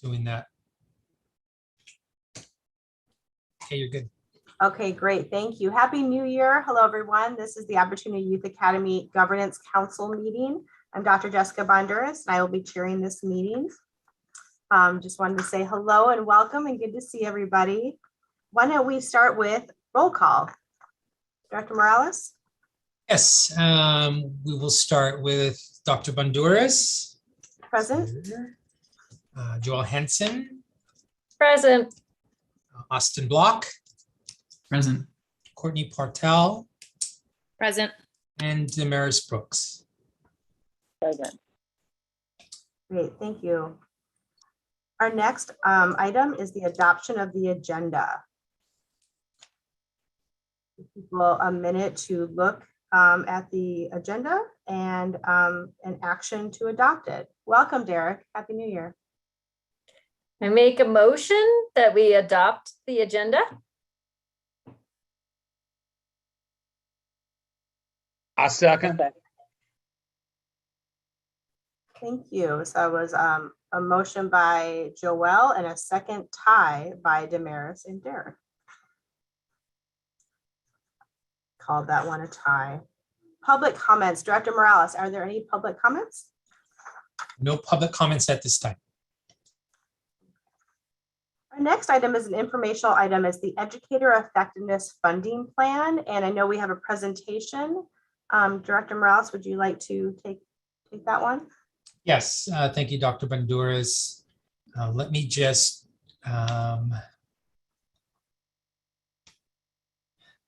doing that. Okay, you're good. Okay, great. Thank you. Happy New Year. Hello, everyone. This is the Opportunity Youth Academy Governance Council meeting. I'm Dr. Jessica Bonduras, and I will be chairing this meeting. Just wanted to say hello and welcome and good to see everybody. Why don't we start with roll call? Dr. Morales? Yes, we will start with Dr. Bonduras. Present. Joel Henson. Present. Austin Block. Present. Courtney Partel. Present. And Damaris Brooks. Present. Great, thank you. Our next item is the adoption of the agenda. Give people a minute to look at the agenda and an action to adopt it. Welcome, Derek. Happy New Year. I make a motion that we adopt the agenda. I second. Thank you. So that was a motion by Joelle and a second tie by Damaris and Derek. Called that one a tie. Public comments. Director Morales, are there any public comments? No public comments at this time. Our next item is an informational item. It's the Educator Effectiveness Funding Plan. And I know we have a presentation. Director Morales, would you like to take that one? Yes, thank you, Dr. Bonduras. Let me just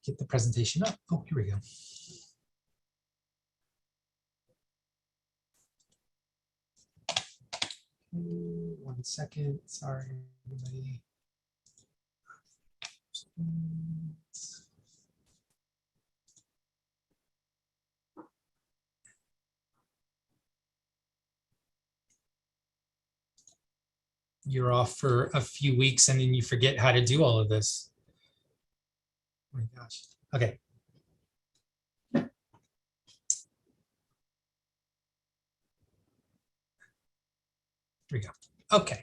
get the presentation up. Oh, here we go. One second, sorry, everybody. You're off for a few weeks and then you forget how to do all of this. Oh my gosh. Okay. Here we go. Okay.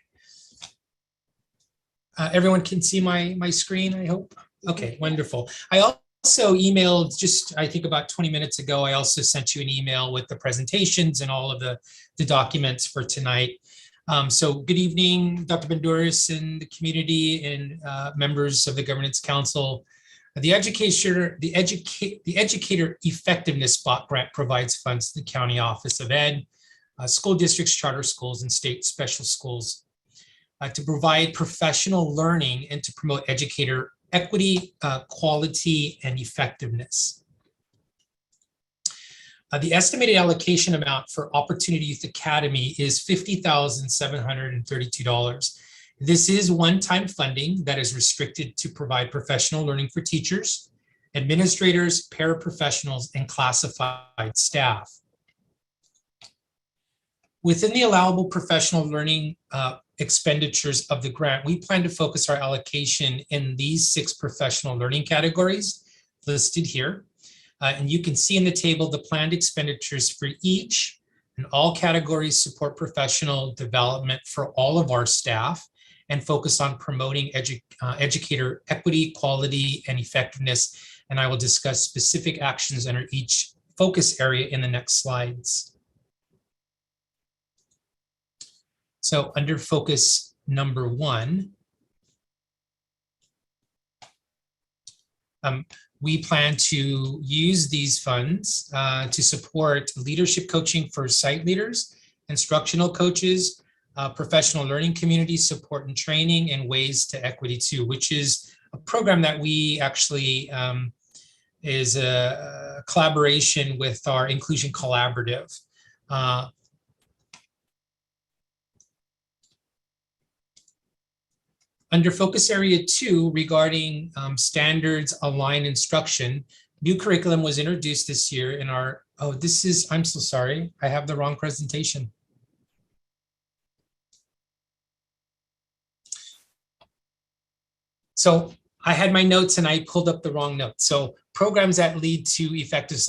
Everyone can see my screen, I hope. Okay, wonderful. I also emailed just, I think about 20 minutes ago, I also sent you an email with the presentations and all of the documents for tonight. So good evening, Dr. Bonduras and the community and members of the Governance Council. The Educator Effectiveness Spot Grant provides funds to the County Office of Ed, school districts, charter schools, and state special schools to provide professional learning and to promote educator equity, quality, and effectiveness. The estimated allocation amount for Opportunity Youth Academy is $50,732. This is one-time funding that is restricted to provide professional learning for teachers, administrators, paraprofessionals, and classified staff. Within the allowable professional learning expenditures of the grant, we plan to focus our allocation in these 6 professional learning categories listed here. And you can see in the table the planned expenditures for each, and all categories support professional development for all of our staff and focus on promoting educator equity, quality, and effectiveness. And I will discuss specific actions under each focus area in the next slides. So under focus number 1, we plan to use these funds to support leadership coaching for site leaders, instructional coaches, professional learning community support and training, and Ways to Equity 2, which is a program that we actually is a collaboration with our Inclusion Collaborative. Under focus area 2, regarding standards aligned instruction, new curriculum was introduced this year in our, oh, this is, I'm so sorry, I have the wrong presentation. So I had my notes and I pulled up the wrong notes. So programs that lead to effective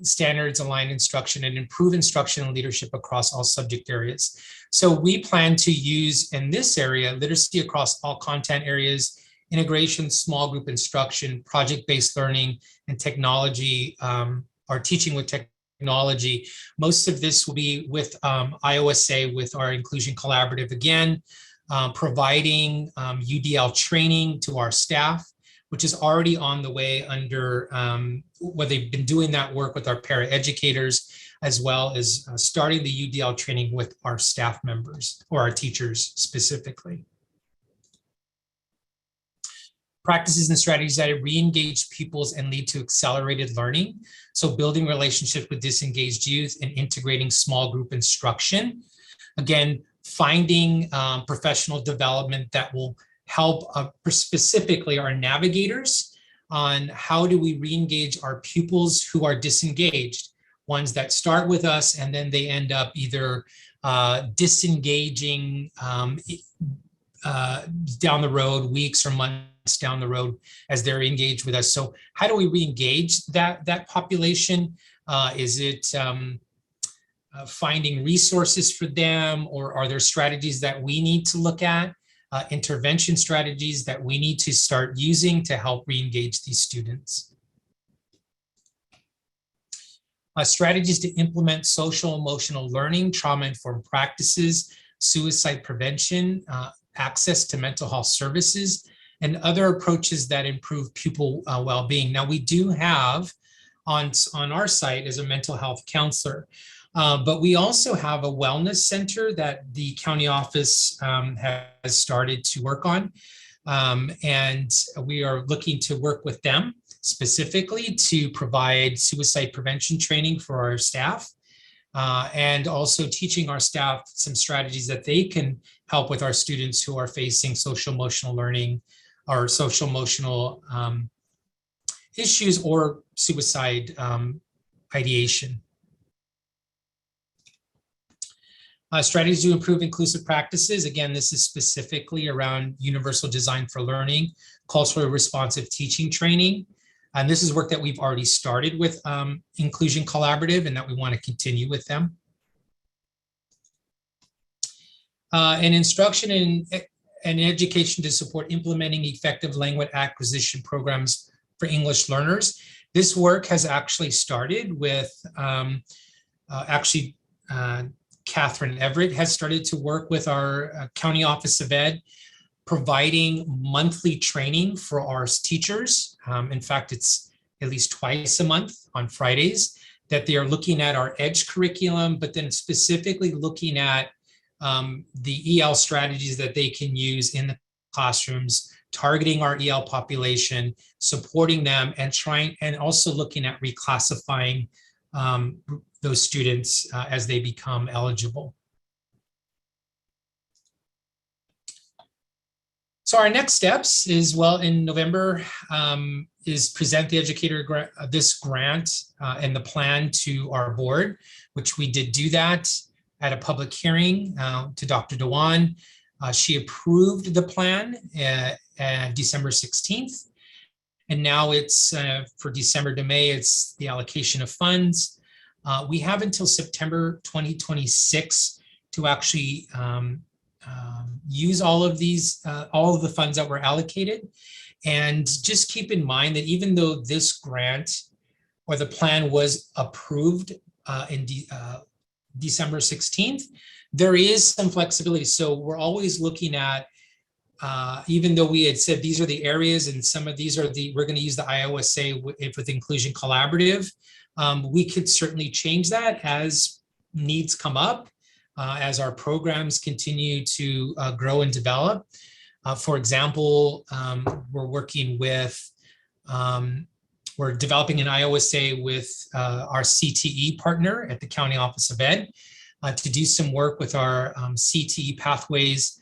standards, aligned instruction, and improve instruction and leadership across all subject areas. So we plan to use in this area, literacy across all content areas, integration, small group instruction, project-based learning, and technology, or teaching with technology. Most of this will be with OYA, with our Inclusion Collaborative again, providing UDL training to our staff, which is already on the way under where they've been doing that work with our paraeducators, as well as starting the UDL training with our staff members or our teachers specifically. Practices and strategies that re-engage pupils and lead to accelerated learning. So building relationships with disengaged youth and integrating small group instruction. Again, finding professional development that will help specifically our navigators on how do we re-engage our pupils who are disengaged, ones that start with us and then they end up either disengaging down the road, weeks or months down the road as they're engaged with us. So how do we re-engage that population? Is it finding resources for them, or are there strategies that we need to look at? Intervention strategies that we need to start using to help re-engage these students. Strategies to implement social emotional learning, trauma-informed practices, suicide prevention, access to mental health services, and other approaches that improve pupil well-being. Now, we do have on our site as a mental health counselor, but we also have a wellness center that the county office has started to work on. And we are looking to work with them specifically to provide suicide prevention training for our staff, and also teaching our staff some strategies that they can help with our students who are facing social emotional learning or social emotional issues or suicide ideation. Strategies to improve inclusive practices. Again, this is specifically around universal design for learning, culturally responsive teaching training. And this is work that we've already started with Inclusion Collaborative and that we want to continue with them. And instruction and education to support implementing effective language acquisition programs for English learners. This work has actually started with Catherine Everett has started to work with our County Office of Ed, providing monthly training for our teachers. In fact, it's at least twice a month on Fridays that they are looking at our EDGE curriculum, but then specifically looking at the EL strategies that they can use in the classrooms, targeting our EL population, supporting them, and also looking at reclassifying those students as they become eligible. So our next steps is, well, in November is present the educator this grant and the plan to our board, which we did do that at a public hearing to Dr. Dewan. She approved the plan December 16th. And now it's for December to May, it's the allocation of funds. We have until September 2026 to actually use all of the funds that were allocated. And just keep in mind that even though this grant or the plan was approved in December 16th, there is some flexibility. So we're always looking at, even though we had said these are the areas and some of these are we're going to use the IOSA with Inclusion Collaborative, we could certainly change that as needs come up, as our programs continue to grow and develop. For example, we're developing an IOSA with our CTE partner at the County Office of Ed to do some work with our CTE pathways,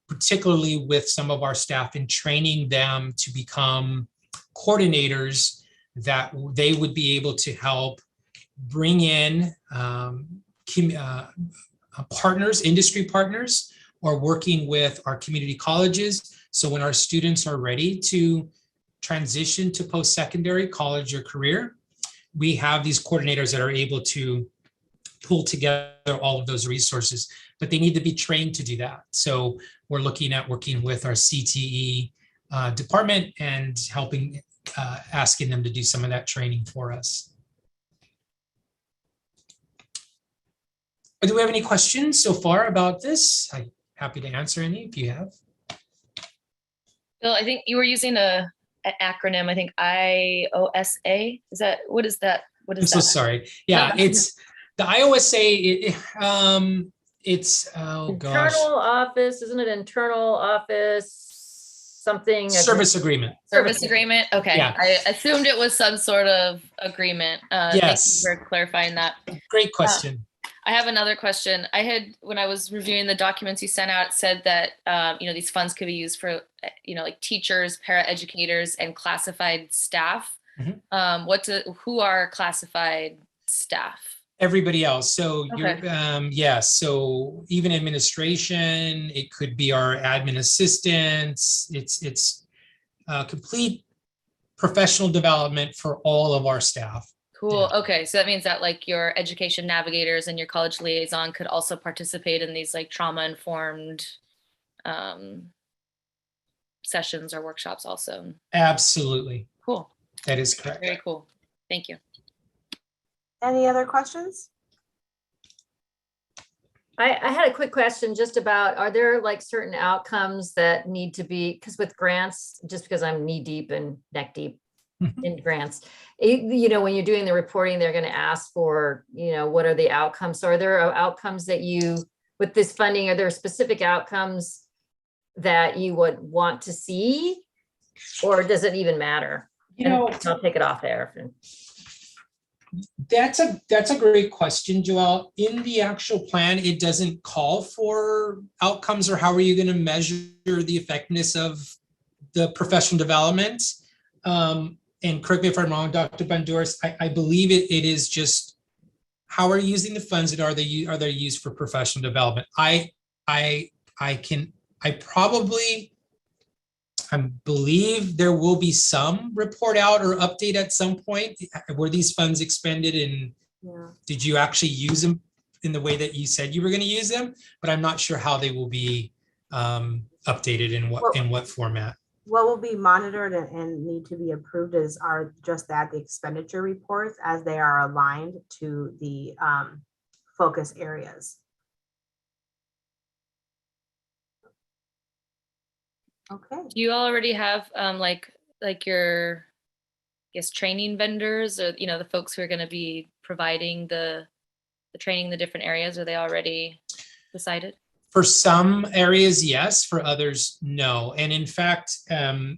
particularly with some of our staff in training them to become coordinators that they would be able to help bring in partners, industry partners, or working with our community colleges. So when our students are ready to transition to post-secondary, college or career, we have these coordinators that are able to pull together all of those resources, but they need to be trained to do that. So we're looking at working with our CTE department and helping, asking them to do some of that training for us. Do we have any questions so far about this? I'm happy to answer any if you have. Bill, I think you were using an acronym, I think IOSA. Is that, what is that? What I'm is so that? sorry. Yeah, it's the IOSA. It's, oh gosh, Internal office, isn't it internal office, something? service agreement. Service agreement? Okay. Yeah. I assumed it was some sort of agreement. Thank you Yes. for clarifying that. Great question. I have another question. I had, when I was reviewing the documents you sent out, it said that, these funds could be used for, like teachers, paraeducators, and classified staff. Mhm. Who are classified staff? Everybody else. So you're, Okay. yeah, so even administration, it could be our admin assistants. It's complete professional development for all of our staff. Cool. Yeah. Okay. So that means that like your education navigators and your college liaison could also participate in these like trauma informed sessions or workshops also. Absolutely. Cool. That is correct. Very cool. Thank you. Any other questions? I had a quick question just about, are there like certain outcomes that need to be, because with grants, just because I'm knee deep and neck deep in grants, when you're doing the reporting, they're going to ask for, what are the outcomes? So are there outcomes that you, with this funding, are there specific outcomes that you would want to see? Or does it even matter? I'll take it off there. That's a great question, Joelle. In the actual plan, it doesn't call for outcomes or how are you going to measure the effectiveness of the professional development. And correct me if I'm wrong, Dr. Banduras, I believe it is just how are you using the funds and are they used for professional development? I believe there will be some report out or update at some point. Were these funds expended and did you actually use them in the way that you said you were going to use them? But I'm not sure how they will be updated in what format. What will be monitored and need to be approved are just the expenditure reports as they are aligned to the focus areas. Okay. Do you already have like your, I guess, training vendors or, the folks who are going to be providing the training in the different areas? Are they already decided? For some areas, yes. For others, no. And in fact, the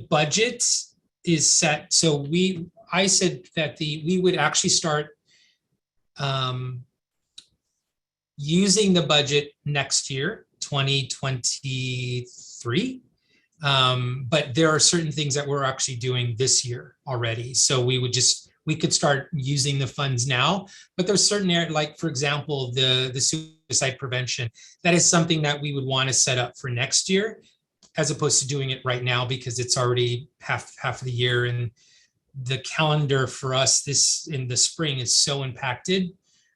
budget is set. So I said that we would actually start using the budget next year, 2023. But there are certain things that we're actually doing this year already. So we could start using the funds now, but there's certain areas, like for example, the suicide prevention, that is something that we would want to set up for next year, as opposed to doing it right now because it's already half of the year. And the calendar for us in the spring is so impacted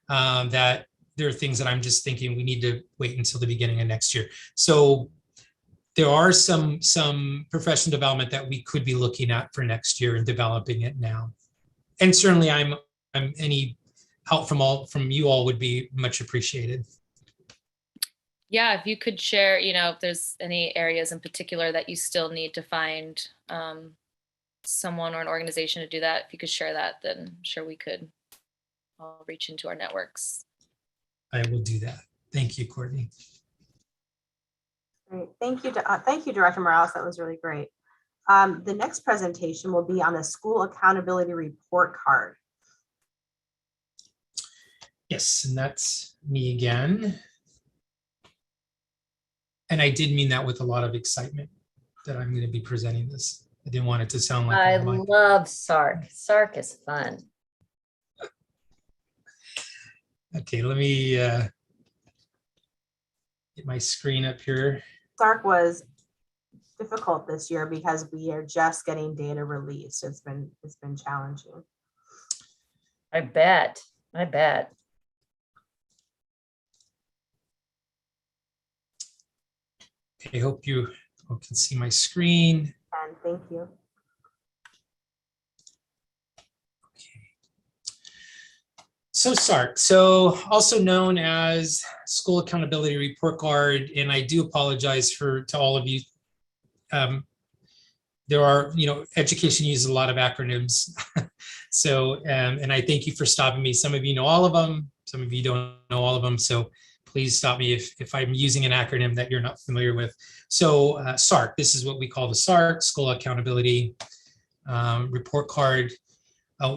that there are things that I'm just thinking we need to wait until the beginning of next year. So there are some professional development that we could be looking at for next year and developing it now. And certainly I'm any help from you all would be much appreciated. Yeah, if you could share, if there's any areas in particular that you still need to find someone or an organization to do that, if you could share that, then I'm sure we could all reach into our networks. I will do that. Thank you, Courtney. Great. Thank you, Director Morales. That was really great. The next presentation will be on the school accountability report card. Yes, and that's me again. And I did mean that with a lot of excitement that I'm going to be presenting this. I didn't want it to sound like I love SARC. SARC is fun. Okay, let me get my screen up here. SARC was difficult this year because we are just getting data released. It's been challenging. I bet. I bet. I hope you all can see my screen. And thank you. So SARC, so also known as School Accountability Report Card, and I do apologize to all of you. There are, education uses a lot of acronyms. So, and I thank you for stopping me. Some of you know all of them, some of you don't know all of them. So please stop me if I'm using an acronym that you're not familiar with. So SARC, this is what we call the SARC, School Accountability Report Card.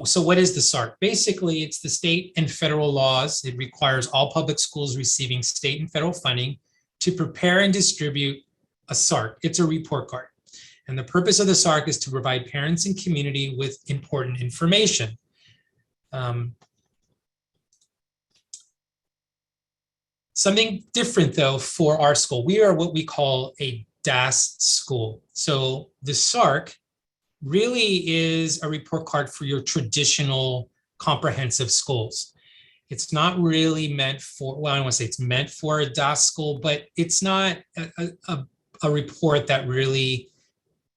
So what is the SARC? Basically, it's the state and federal laws. It requires all public schools receiving state and federal funding to prepare and distribute a SARC. It's a report card. And the purpose of the SARC is to provide parents and community with important information. Something different though for our school. We are what we call a DAS school. So the SARC really is a report card for your traditional comprehensive schools. It's not really meant for, well, I don't want to say it's meant for a DAS school, but it's not a report that really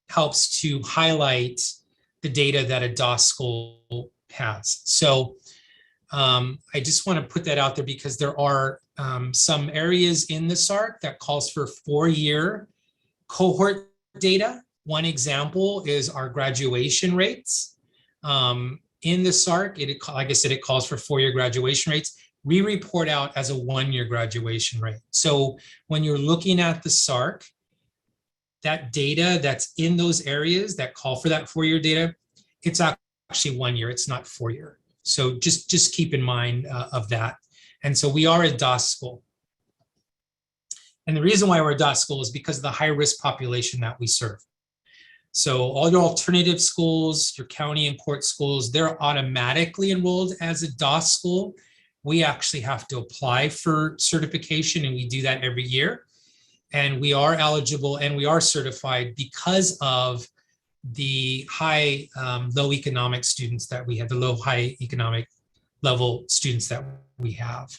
helps to highlight the data that a DAS school has. So I just want to put that out there because there are some areas in the SARC that calls for 4-year cohort data. One example is our graduation rates. In the SARC, like I said, it calls for 4-year graduation rates. We report out as a 1-year graduation rate. So when you're looking at the SARC, that data that's in those areas that call for that 4-year data, it's actually 1 year, it's not 4-year. So just keep in mind of that. And so we are a DAS school. And the reason why we're a DAS school is because of the high risk population that we serve. So all your alternative schools, your county and court schools, they're automatically enrolled as a DAS school. We actually have to apply for certification, and we do that every year. And we are eligible and we are certified because of the high, low economic students that we have, the low, high economic level students that we have.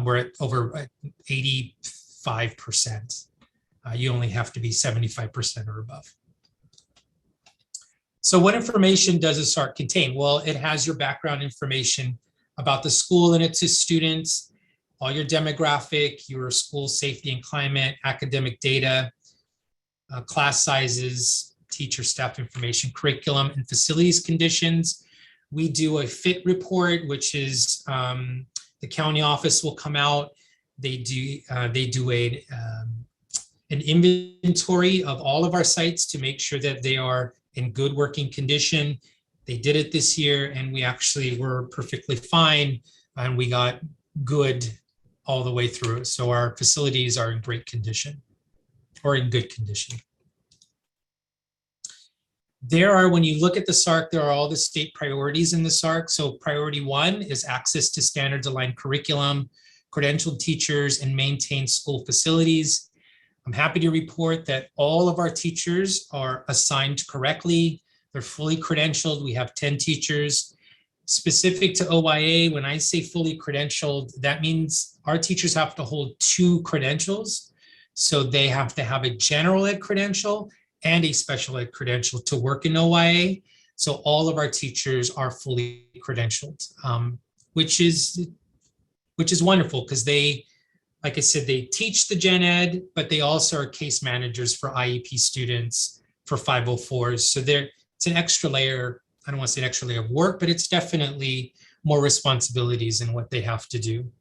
We're at over 85%. You only have to be 75% or above. So what information does a SARC contain? Well, it has your background information about the school and its students, all your demographic, your school safety and climate, academic data, class sizes, teacher staff information, curriculum and facilities conditions. We do a FIT report, which is the county office will come out. They do an inventory of all of our sites to make sure that they are in good working condition. They did it this year and we actually were perfectly fine and we got good all the way through. So our facilities are in great condition or in good condition. There are, when you look at the SARC, there are all the state priorities in the SARC. So priority 1 is access to standards aligned curriculum, credentialed teachers, and maintained school facilities. I'm happy to report that all of our teachers are assigned correctly. They're fully credentialed. We have 10 teachers. Specific to OYA, when I say fully credentialed, that means our teachers have to hold 2 credentials. So they have to have a general ed credential and a special ed credential to work in OYA. So all of our teachers are fully credentialed, which is wonderful because they, like I said, they teach the gen ed, but they also are case managers for IEP students, for 504s. So it's an extra layer. I don't want to say an extra layer of work, but it's definitely more responsibilities in what they have to do.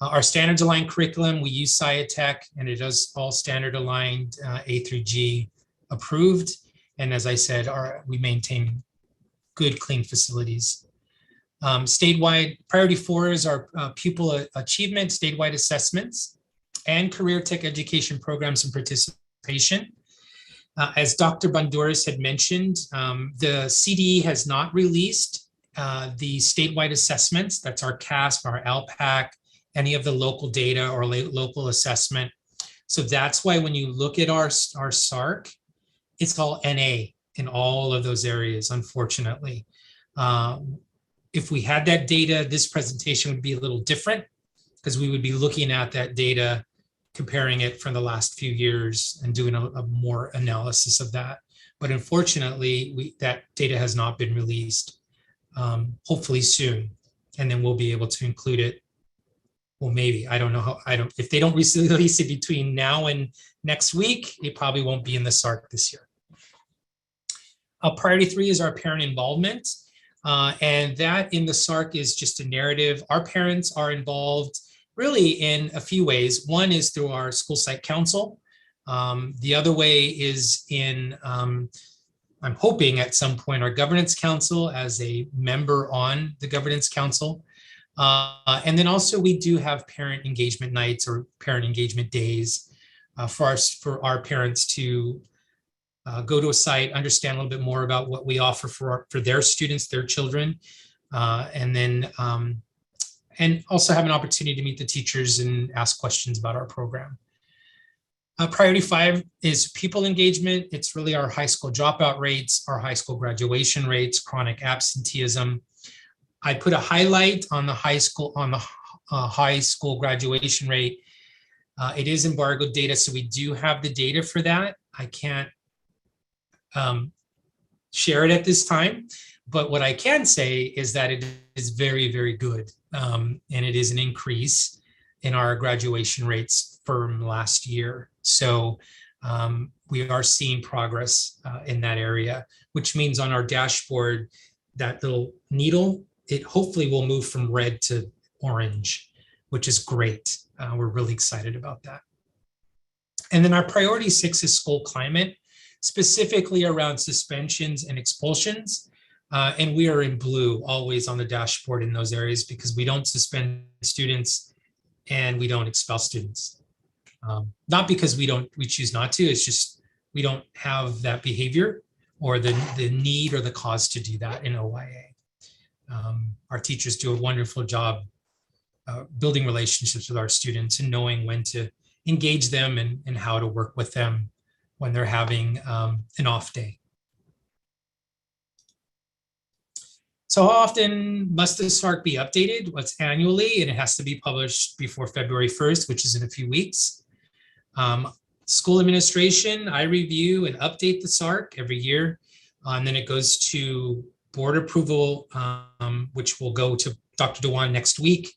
Our standards aligned curriculum, we use SciTech and it is all standard aligned A through G approved. And as I said, we maintain good, clean facilities. Statewide, priority 4 is our pupil achievement, statewide assessments, and career tech education programs and participation. As Dr. Banduras had mentioned, the CDE has not released the statewide assessments. That's our CASP, our LPAC, any of the local data or local assessment. So that's why when you look at our SARC, it's all NA in all of those areas, unfortunately. If we had that data, this presentation would be a little different because we would be looking at that data, comparing it from the last few years and doing a more analysis of that. But unfortunately, that data has not been released, hopefully soon. And then we'll be able to include it. Well, maybe, I don't know if they don't release it between now and next week, it probably won't be in the SARC this year. Priority 3 is our parent involvement. And that in the SARC is just a narrative. Our parents are involved really in a few ways. One is through our school site council. The other way is in, I'm hoping at some point, our governance council as a member on the governance council. And then also we do have parent engagement nights or parent engagement days for our parents to go to a site, understand a little bit more about what we offer for their students, their children, and then and also have an opportunity to meet the teachers and ask questions about our program. Priority 5 is people engagement. It's really our high school dropout rates, our high school graduation rates, chronic absenteeism. I put a highlight on the high school graduation rate. It is embargoed data, so we do have the data for that. I can't share it at this time, but what I can say is that it is very, very good. And it is an increase in our graduation rates from last year. So we are seeing progress in that area, which means on our dashboard, that little needle, it hopefully will move from red to orange, which is great. We're really excited about that. And then our priority 6 is school climate, specifically around suspensions and expulsions. And we are in blue always on the dashboard in those areas because we don't suspend students and we don't expel students. Not because we choose not to, it's just we don't have that behavior or the need or the cause to do that in OYA. Our teachers do a wonderful job building relationships with our students and knowing when to engage them and how to work with them when they're having an off day. So how often must the SARC be updated? Well, it's annually, and it has to be published before February 1st, which is in a few weeks. School administration, I review and update the SARC every year. And then it goes to board approval, which will go to Dr. Dewan next week.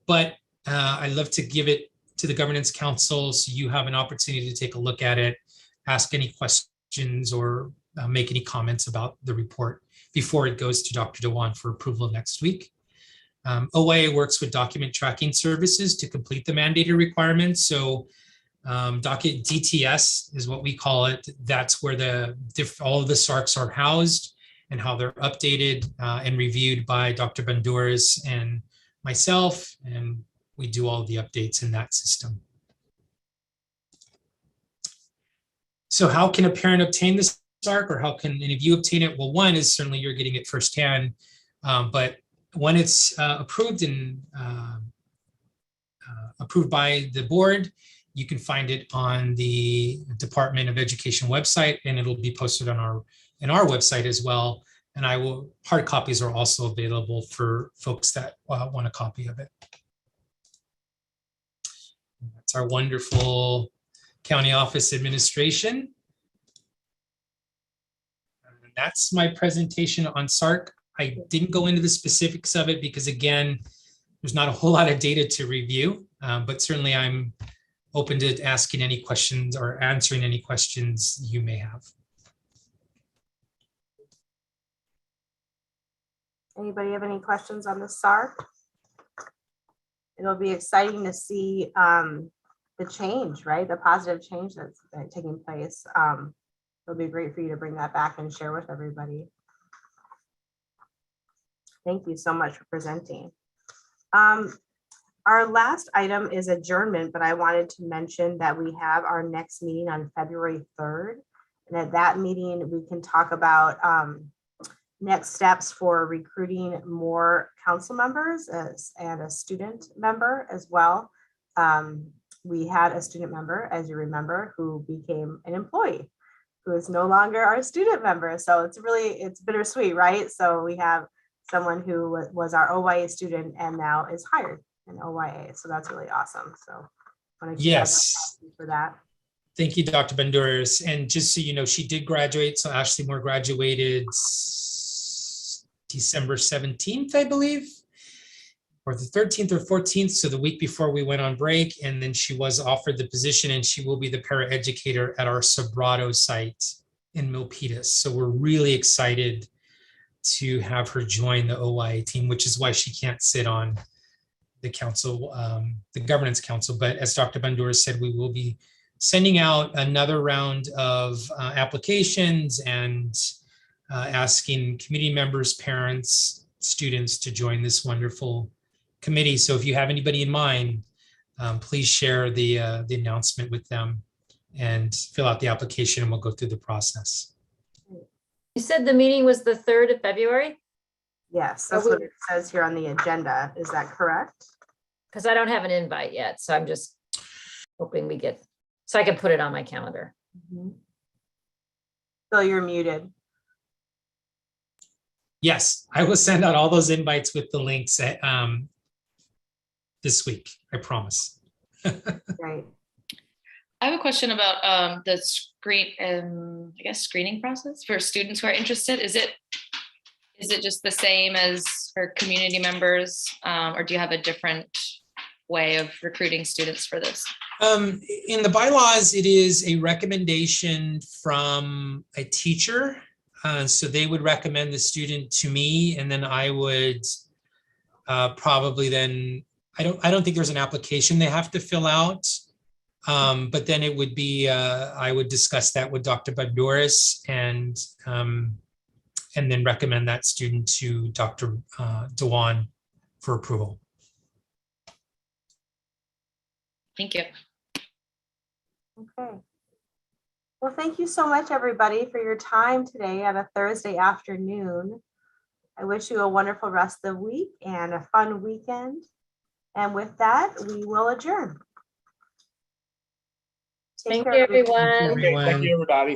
But I love to give it to the governance council so you have an opportunity to take a look at it, ask any questions or make any comments about the report before it goes to Dr. Dewan for approval next week. OYA works with document tracking services to complete the mandated requirements. So docket DTS is what we call it. That's where all of the SARCs are housed and how they're updated and reviewed by Dr. Banduras and myself. And we do all the updates in that system. So how can a parent obtain this SARC, or how can any of you obtain it? Well, one is certainly you're getting it firsthand, but when it's approved and approved by the board, you can find it on the Department of Education website, and it'll be posted on our website as well. And hard copies are also available for folks that want a copy of it. That's our wonderful county office administration. And that's my presentation on SARC. I didn't go into the specifics of it because, again, there's not a whole lot of data to review, but certainly I'm open to asking any questions or answering any questions you may have. Anybody have any questions on the SARC? It'll be exciting to see the change, right? The positive change that's taking place. It'll be great for you to bring that back and share with everybody. Thank you so much for presenting. Our last item is adjournment, but I wanted to mention that we have our next meeting on February 3rd. And at that meeting, we can talk about next steps for recruiting more council members and a student member as well. we had a student member, as you remember, who became an employee, who is no longer our student member. So it's bittersweet, right? So we have someone who was our OYA student and now is hired in OYA. So that's really awesome. So wanna Yes. for that. Thank you, Dr. Banduras. And just so you know, she did graduate. So Ashley Moore graduated December 17th, I believe, or the 13th or 14th. So the week before we went on break, and then she was offered the position, and she will be the paraeducator at our Sobrato site in Milpitas. So we're really excited to have her join the OYA team, which is why she can't sit on the council, the governance council. But as Dr. Banduras said, we will be sending out another round of applications and asking community members, parents, students to join this wonderful committee. So if you have anybody in mind, please share the announcement with them and fill out the application, and we'll go through the process. You said the meeting was the 3rd of February? Yes, that's what it says here on the agenda. Is that correct? Because I don't have an invite yet, so I'm just hoping we get, so I can put it on my calendar. Phil, you're muted. Yes, I will send out all those invites with the links this week, I promise. Great. I have a question about the screening process for students who are interested. Is it just the same as for community members, or do you have a different way of recruiting students for this? In the bylaws, it is a recommendation from a teacher. So they would recommend the student to me, and then I would probably then, I don't think there's an application they have to fill out. But then it would be, I would discuss that with Dr. Banduras and then recommend that student to Dr. Dewan for approval. Thank you. Okay. Well, thank you so much, everybody, for your time today on a Thursday afternoon. I wish you a wonderful rest of the week and a fun weekend. And with that, we will adjourn. Take Thank care, you, everybody. everyone. Okay, thank you, everybody.